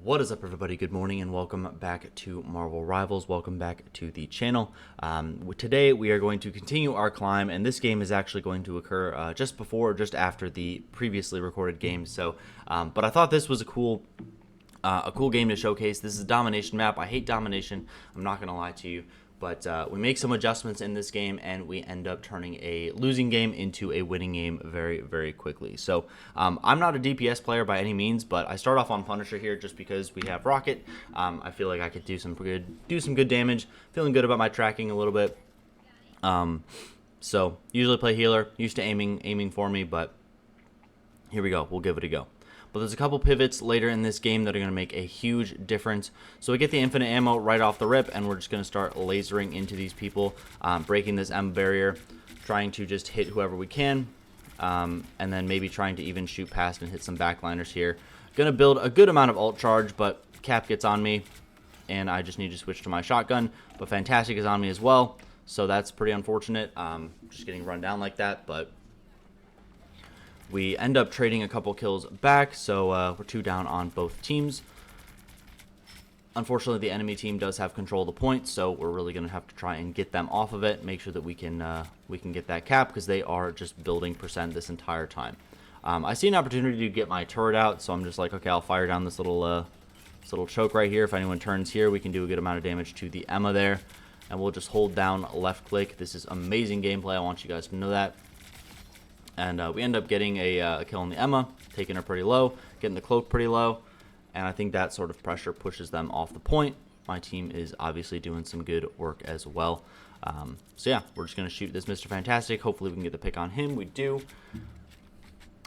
What is up, everybody? Good morning and welcome back to Marvel Rivals. Welcome back to the channel. Today we are going to continue our climb, and this game is actually going to occur just before or just after the previously recorded game. But I thought this was a cool game to showcase. This is a domination map. I hate domination. I'm not going to lie to you. But we make some adjustments in this game, and we end up turning a losing game into a winning game very, very quickly. So I'm not a DPS player by any means, but I start off on Punisher here just because we have Rocket. I feel like I could do some good damage. Feeling good about my tracking a little bit. So usually play healer. Used to aiming for me, but here we go. We'll give it a go. But there's a couple pivots later in this game that are going to make a huge difference. So we get the infinite ammo right off the rip, and we're just going to start lasering into these people, breaking this ammo barrier, trying to just hit whoever we can, and then maybe trying to even shoot past and hit some backliners here. Going to build a good amount of ult charge, but Cap gets on me, and I just need to switch to my shotgun. But Fantastic is on me as well, so that's pretty unfortunate. Just getting run down like that, but we end up trading a couple kills back, so we're 2 down on both teams. Unfortunately, the enemy team does have control of the point, so we're really going to have to try and get them off of it, make sure that we can get that cap, because they are just building percent this entire time. I see an opportunity to get my turret out, so I'm just like, okay, I'll fire down this little choke right here. If anyone turns here, we can do a good amount of damage to the Emma there, and we'll just hold down left click. This is amazing gameplay. I want you guys to know that. And we end up getting a kill on the Emma, taking her pretty low, getting the cloak pretty low, and I think that sort of pressure pushes them off the point. My team is obviously doing some good work as well. So yeah, we're just going to shoot this Mr. Fantastic. Hopefully we can get the pick on him. We do.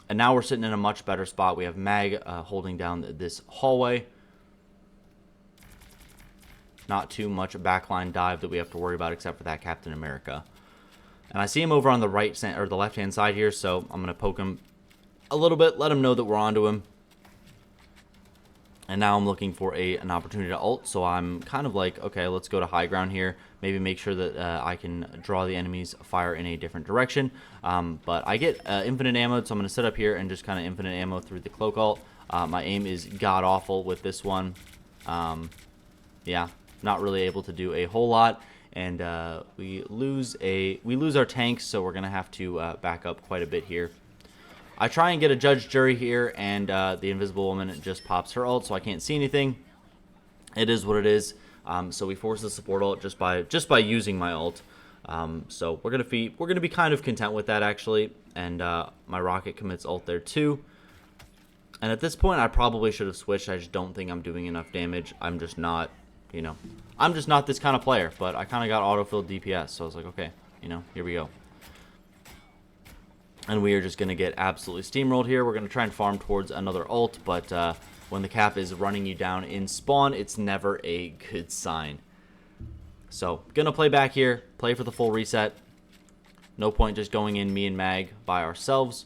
And now we're sitting in a much better spot. We have Mag holding down this hallway. Not too much backline dive that we have to worry about except for that Captain America. And I see him over on the or the left-hand side here, so I'm going to poke him a little bit, let him know that we're onto him. And now I'm looking for an opportunity to ult, so I'm kind of like, okay, let's go to high ground here. Maybe make sure that I can draw the enemy's fire in a different direction. But I get infinite ammo, so I'm going to sit up here and just kind of infinite ammo through the cloak ult. My aim is god-awful with this one. Yeah, not really able to do a whole lot. And we lose our tanks, so we're gonna have to back up quite a bit here. I try and get a judge jury here, and the invisible woman just pops her ult, so I can't see anything. It is what it is. So we force the support ult just by using my ult. So we're gonna be kind of content with that actually. And my Rocket commits ult there too. And at this point, I probably should have switched. I just don't think I'm doing enough damage. I'm just not. I'm just not this kind of player, but I kind of got autofilled DPS, so I was like, okay, here we go. And we are just going to get absolutely steamrolled here. We're going to try and farm towards another ult, but when the cap is running you down in spawn, it's never a good sign. So, going to play back here, play for the full reset. No point just going in, me and Mag, by ourselves.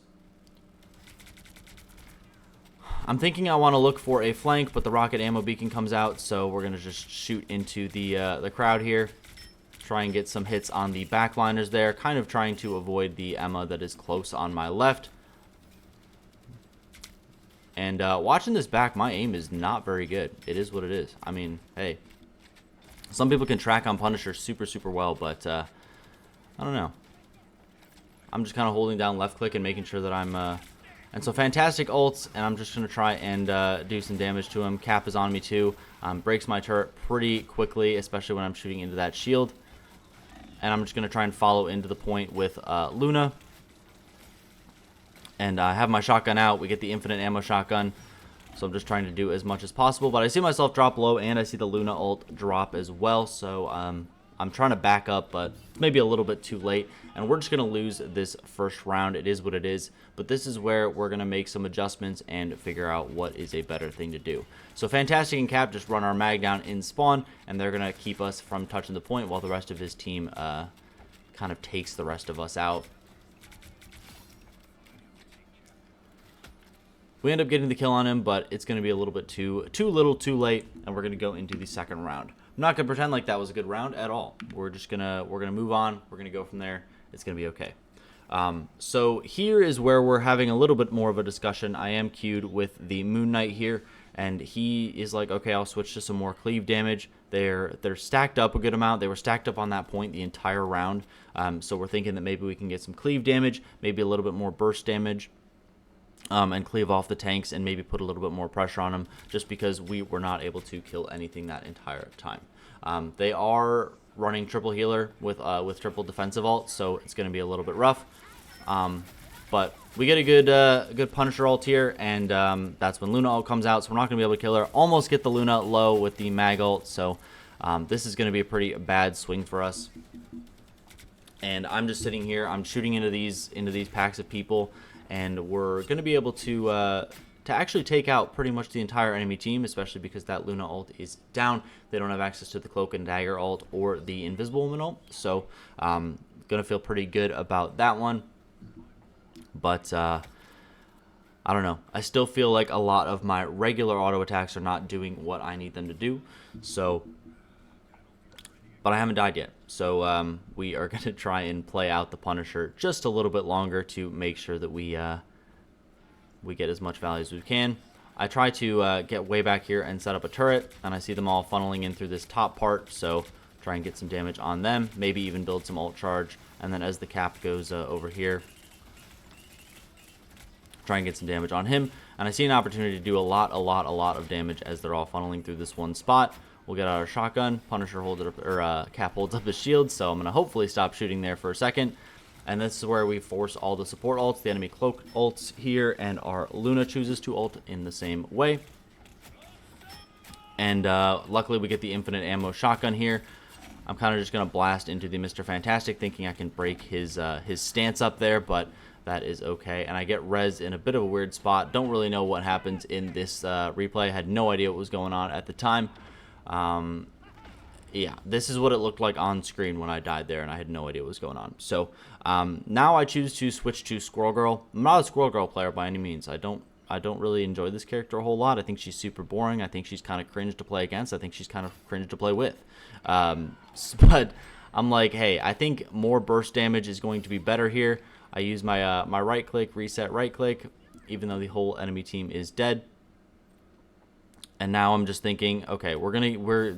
I'm thinking I want to look for a flank, but the rocket ammo beacon comes out, so we're going to just shoot into the crowd here. Try and get some hits on the backliners there, kind of trying to avoid the Emma that is close on my left. And watching this back, my aim is not very good. It is what it is. I mean, hey, some people can track on Punisher super, super well, but I don't know. I'm just kind of holding down left click and making sure that I'm... And so Fantastic ults, and I'm just going to try and do some damage to him. Cap is on me too. Breaks my turret pretty quickly, especially when I'm shooting into that shield. And I'm just going to try and follow into the point with Luna. And I have my shotgun out. We get the infinite ammo shotgun. So I'm just trying to do as much as possible. But I see myself drop low, and I see the Luna ult drop as well. So I'm trying to back up, but it's maybe a little bit too late. And we're just going to lose this first round. It is what it is. But this is where we're going to make some adjustments and figure out what is a better thing to do. So Fantastic and Cap just run our mag down in spawn, and they're going to keep us from touching the point while the rest of his team kind of takes the rest of us out. We end up getting the kill on him, but it's going to be a little bit too little too late, and we're going to go into the second round. I'm not going to pretend like that was a good round at all. We're gonna move on. We're going to go from there. It's going to be okay. So here is where we're having a little bit more of a discussion. I am queued with the Moon Knight here, and he is like, okay, I'll switch to some more cleave damage. They're stacked up a good amount. They were stacked up on that point the entire round, so we're thinking that maybe we can get some cleave damage, maybe a little bit more burst damage, and cleave off the tanks and maybe put a little bit more pressure on them, just because we were not able to kill anything that entire time. They are running triple healer with triple defensive ult, so it's going to be a little bit rough. But we get a good Punisher ult here, and that's when Luna ult comes out, so we're not going to be able to kill her. Almost get the Luna low with the Mag ult, so this is going to be a pretty bad swing for us. And I'm just sitting here, I'm shooting into these packs of people, and we're going to be able to actually take out pretty much the entire enemy team, especially because that Luna ult is down. They don't have access to the Cloak and Dagger ult or the Invisible Woman ult, so going to feel pretty good about that one. But I don't know. I still feel like a lot of my regular auto attacks are not doing what I need them to do. So, but I haven't died yet. So we are going to try and play out the Punisher just a little bit longer to make sure that we get as much value as we can. I try to get way back here and set up a turret, and I see them all funneling in through this top part. So try and get some damage on them. Maybe even build some ult charge. And then as the cap goes over here, try and get some damage on him, and I see an opportunity to do a lot of damage as they're all funneling through this one spot. We'll get out our shotgun. Punisher holds it up, or Cap holds up his shield, so I'm gonna hopefully stop shooting there for a second. And this is where we force all the support ults, the enemy cloak ults here, and our Luna chooses to ult in the same way. And luckily we get the infinite ammo shotgun here. I'm kind of just gonna blast into the Mr. Fantastic, thinking I can break his stance up there, but that is okay. And I get res in a bit of a weird spot. Don't really know what happens in this replay. I had no idea what was going on at the time. Yeah, this is what it looked like on screen when I died there, and I had no idea what was going on. So now I choose to switch to Squirrel Girl. I'm not a Squirrel Girl player by any means. I don't really enjoy this character a whole lot. I think she's super boring. I think she's kind of cringe to play against. I think she's kind of cringe to play with. But I'm like, hey, I think more burst damage is going to be better here. I use my my right click, reset right click, even though the whole enemy team is dead. And now I'm just thinking, okay,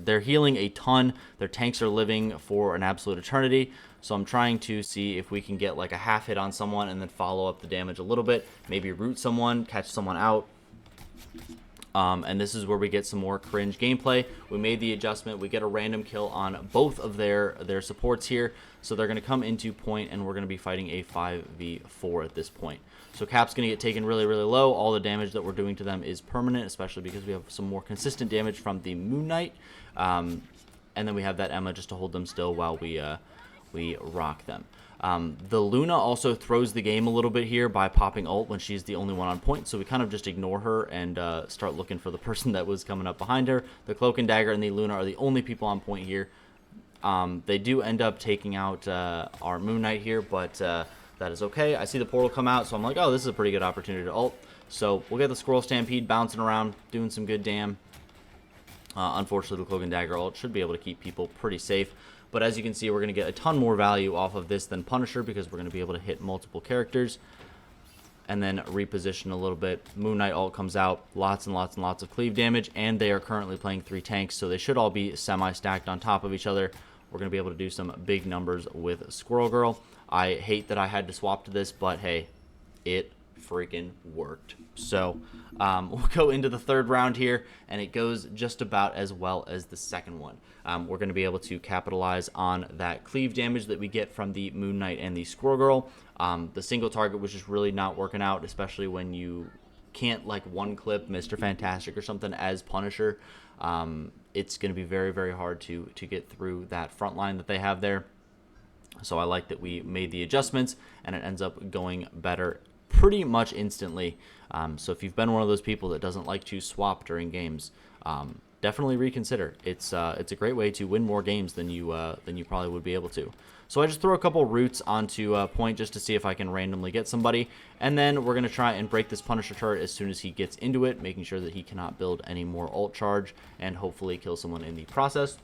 they're healing a ton. Their tanks are living for an absolute eternity. So I'm trying to see if we can get like a half hit on someone and then follow up the damage a little bit. Maybe root someone, catch someone out. And this is where we get some more cringe gameplay. We made the adjustment. We get a random kill on both of their supports here. So they're going to come into point, and we're going to be fighting a 5v4 at this point. So Cap's going to get taken really low. All the damage that we're doing to them is permanent, especially because we have some more consistent damage from the Moon Knight. And then we have that Emma just to hold them still while we rock them. The Luna also throws the game a little bit here by popping ult when she's the only one on point, so we kind of just ignore her and start looking for the person that was coming up behind her. The Cloak and Dagger and the Luna are the only people on point here. They do end up taking out our Moon Knight here, but that is okay. I see the portal come out, so I'm like, oh, this is a pretty good opportunity to ult. So we'll get the Squirrel Stampede bouncing around, doing some good damn. Unfortunately, the Cloak and Dagger ult should be able to keep people pretty safe. But as you can see, we're going to get a ton more value off of this than Punisher, because we're going to be able to hit multiple characters and then reposition a little bit. Moon Knight ult comes out, lots and lots of cleave damage, and they are currently playing 3 tanks, so they should all be semi-stacked on top of each other. We're going to be able to do some big numbers with Squirrel Girl. I hate that I had to swap to this, but hey, it freaking worked. So we'll go into the third round here, and it goes just about as well as the second one. We're going to be able to capitalize on that cleave damage that we get from the Moon Knight and the Squirrel Girl. The single target was just really not working out, especially when you can't like one clip Mr. Fantastic or something as Punisher. It's going to be very hard to get through that front line that they have there. So I like that we made the adjustments, and it ends up going better pretty much instantly. So if you've been one of those people that doesn't like to swap during games, definitely reconsider. It's a great way to win more games than you probably would be able to. So I just throw a couple roots onto point just to see if I can randomly get somebody, and then we're gonna try and break this Punisher turret as soon as he gets into it, making sure that he cannot build any more ult charge and hopefully kill someone in the process.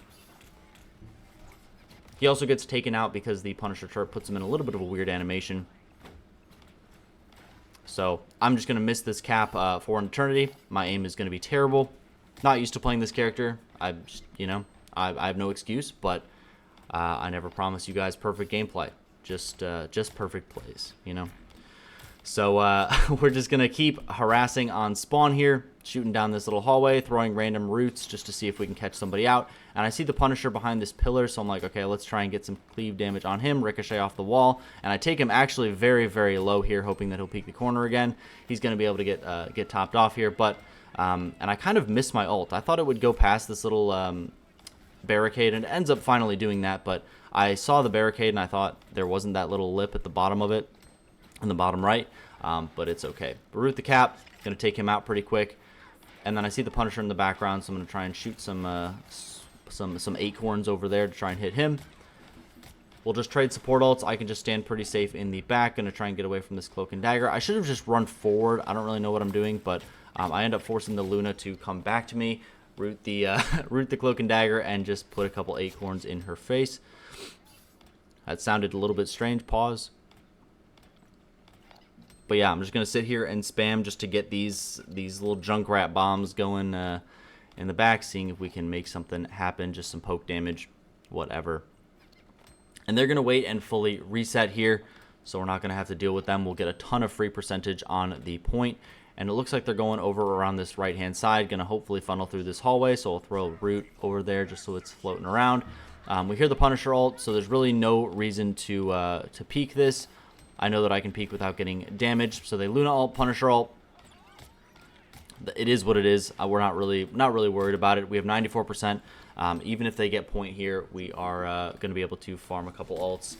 He also gets taken out because the Punisher turret puts him in a little bit of a weird animation. So I'm just going to miss this cap for an eternity. My aim is going to be terrible. Not used to playing this character. I have no excuse, but I never promise you guys perfect gameplay. Just perfect plays, So we're just going to keep harassing on spawn here, shooting down this little hallway, throwing random roots just to see if we can catch somebody out. And I see the Punisher behind this pillar, so I'm like, okay, let's try and get some cleave damage on him, ricochet off the wall. And I take him actually very, very low here, hoping that he'll peek the corner again. He's going to be able to get topped off here, but and I kind of missed my ult. I thought it would go past this little barricade, and it ends up finally doing that, but I saw the barricade and I thought there wasn't that little lip at the bottom of it, in the bottom right, but it's okay. Baruth the Cap, going to take him out pretty quick, and then I see the Punisher in the background, so I'm going to try and shoot some acorns over there to try and hit him. We'll just trade support ults. I can just stand pretty safe in the back. Going to try and get away from this Cloak and Dagger. I should have just run forward. I don't really know what I'm doing, but I end up forcing the Luna to come back to me, root the Cloak and Dagger, and just put a couple acorns in her face. That sounded a little bit strange. Pause. But yeah, I'm just gonna sit here and spam just to get these little Junkrat bombs going in the back, seeing if we can make something happen. Just some poke damage, whatever. And they're gonna wait and fully reset here, so we're not gonna have to deal with them. We'll get a ton of free percentage on the point. And it looks like they're going over around this right-hand side, gonna hopefully funnel through this hallway. So we'll throw a root over there just so it's floating around. We hear the Punisher ult, so there's really no reason to peek this. I know that I can peek without getting damaged. So they Luna ult, Punisher ult. It is what it is. We're not really worried about it. We have 94%. Even if they get point here, we are going to be able to farm a couple ults.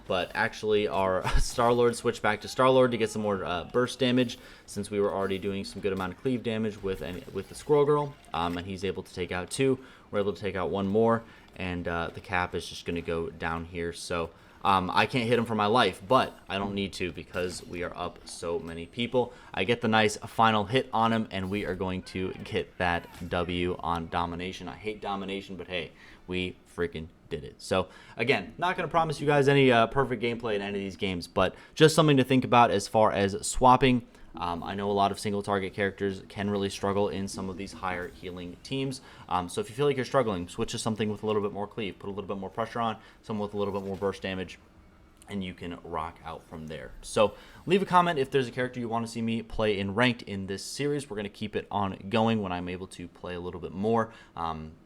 But actually, our Star-Lord switched back to Star-Lord to get some more burst damage, since we were already doing some good amount of cleave damage with the Squirrel Girl. And he's able to take out 2. We're able to take out 1 more, and the cap is just going to go down here. So I can't hit him for my life, but I don't need to because we are up so many people. I get the nice final hit on him, and we are going to get that W on Domination. I hate Domination, but hey, we freaking did it. So again, not going to promise you guys any perfect gameplay in any of these games, but just something to think about as far as swapping. I know a lot of single target characters can really struggle in some of these higher healing teams. So if you feel like you're struggling, switch to something with a little bit more cleave, put a little bit more pressure on, someone with a little bit more burst damage, and you can rock out from there. So leave a comment if there's a character you want to see me play in ranked in this series. We're going to keep it on going when I'm able to play a little bit more.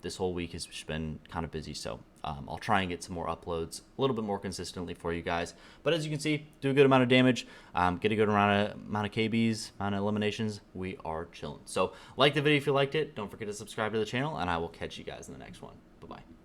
This whole week has been kind of busy, so I'll try and get some more uploads a little bit more consistently for you guys. But as you can see, do a good amount of damage, get a good amount of KBs, amount of eliminations. We are chilling. So like the video if you liked it. Don't forget to subscribe to the channel, and I will catch you guys in the next one. Bye-bye.